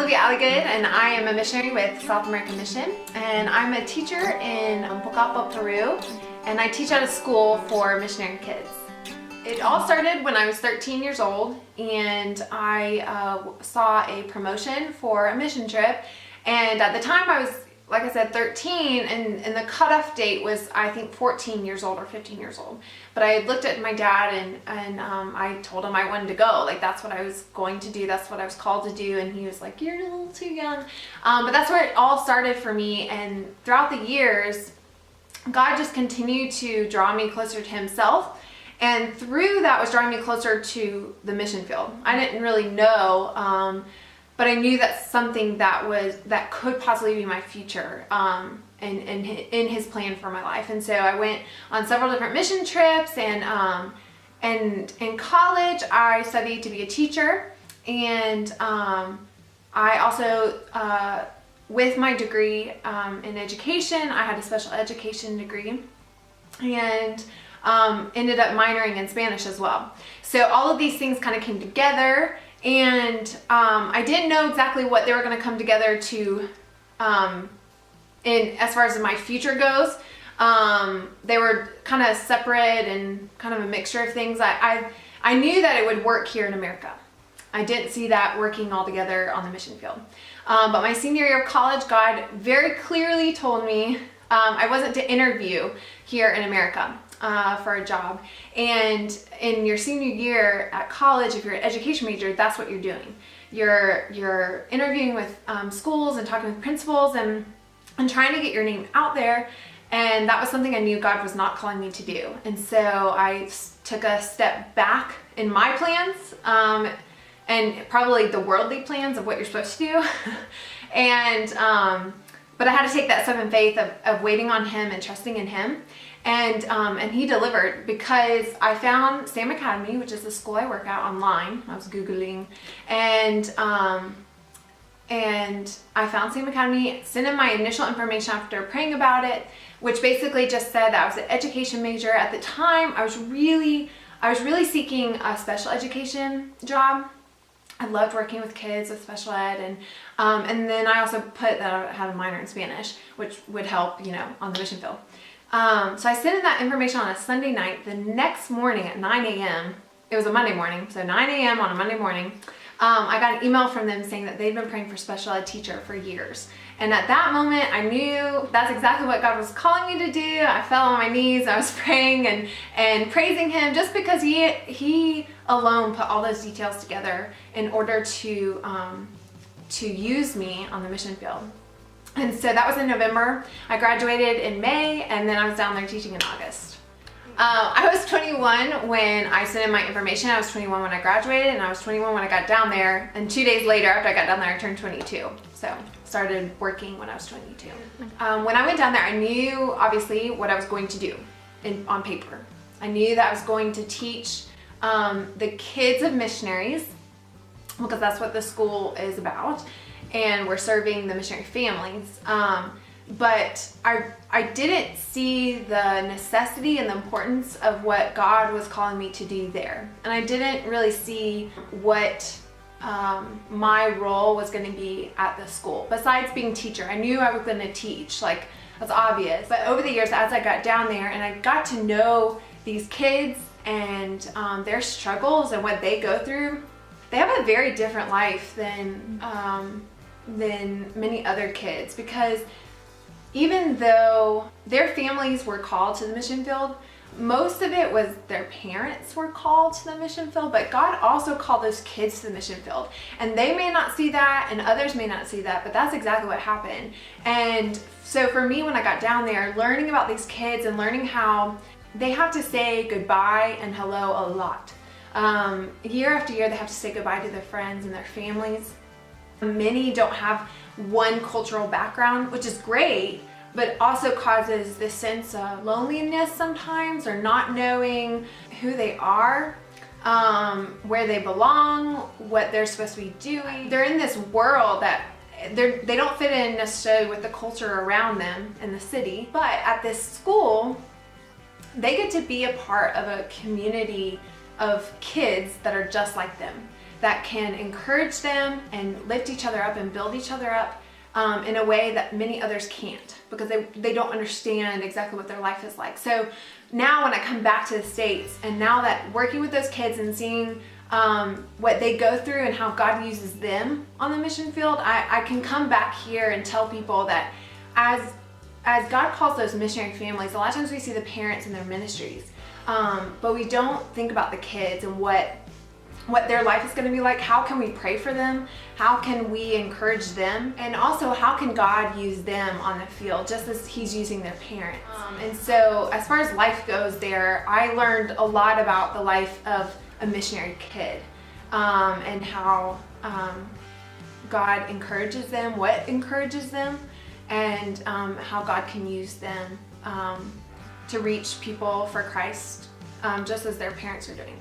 Olivia Alligood, and I am a missionary with South American Mission, and I'm a teacher in Peru, and I teach at a school for missionary kids. It all started when I was 13 years old, and I saw a promotion for a mission trip, and at the time I was, like I said, 13, and the cutoff date was, I think, 14 years old or 15 years old. But I looked at my dad and I told him I wanted to go. Like, that's what I was going to do. That's what I was called to do. And he was like, you're a little too young. But that's where it all started for me. And throughout the years, God just continued to draw me closer to himself. And through that was drawing me closer to the mission field. I didn't really know, but I knew that's something that could possibly be my future, in his plan for my life. And so I went on several different mission trips, and in college I studied to be a teacher, and I also, with my degree in education, I had a special education degree, and ended up minoring in Spanish as well. So all of these things kind of came together. And I didn't know exactly what they were going to come together to, as far as my future goes. They were kind of separate and kind of a mixture of things. I knew that it would work here in America. I didn't see that working all together on the mission field. But my senior year of college, God very clearly told me I wasn't to interview here in America for a job. And in your senior year at college, if you're an education major, that's what you're doing. You're interviewing with schools and talking with principals and trying to get your name out there. And that was something I knew God was not calling me to do. And so I took a step back in my plans, and probably the worldly plans of what you're supposed to do. And but I had to take that step in faith of waiting on him and trusting in him. And he delivered, because I found Sam Academy, which is the school I work at, online. I was Googling, and I found Sam Academy, sent in my initial information after praying about it, which basically just said that I was an education major. At the time, I was really seeking a special education job. I loved working with kids with special ed, and then I also put that I had a minor in Spanish, which would help, on the mission field. So I sent in that information on a Sunday night. The next morning at 9 a.m., it was a Monday morning, so 9 a.m. on a Monday morning, I got an email from them saying that they'd been praying for special ed teacher for years. And at that moment, I knew that's exactly what God was calling me to do. I fell on my knees, I was praying and praising him, just because he alone put all those details together in order to use me on the mission field. And so that was in November. I graduated in May, and then I was down there teaching in August. I was 21 when I sent in my information. I was 21 when I graduated, and I was 21 when I got down there. And 2 days later, after I got down there, I turned 22. So started working when I was 22. When I went down there, I knew, obviously, what I was going to do on paper. I knew that I was going to teach the kids of missionaries, because that's what the school is about. And we're serving the missionary families. But I didn't see the necessity and the importance of what God was calling me to do there. And I didn't really see what my role was going to be at the school. Besides being teacher, I knew I was going to teach, like, that's obvious. But over the years, as I got down there and I got to know these kids and their struggles and what they go through, they have a very different life than many other kids, because even though their families were called to the mission field, most of it was their parents were called to the mission field, but God also called those kids to the mission field. And they may not see that, and others may not see that, but that's exactly what happened. And so for me, when I got down there, learning about these kids and learning how they have to say goodbye and hello a lot. Year after year, they have to say goodbye to their friends and their families. Many don't have one cultural background, which is great, but also causes this sense of loneliness sometimes, or not knowing who they are, where they belong, what they're supposed to be doing. They're in this world that they don't fit in necessarily with the culture around them in the city, but at this school, they get to be a part of a community of kids that are just like them. that can encourage them and lift each other up and build each other up in a way that many others can't, because they don't understand exactly what their life is like. So now when I come back to the States, and now that working with those kids and seeing what they go through and how God uses them on the mission field, I can come back here and tell people that as God calls those missionary families, a lot of times we see the parents in their ministries, but we don't think about the kids and what their life is going to be like. How can we pray for them? How can we encourage them? And also, how can God use them on the field just as He's using their parents? And so as far as life goes there, I learned a lot about the life of a missionary kid, and how God encourages them, what encourages them, and how God can use them to reach people for Christ, just as their parents are doing.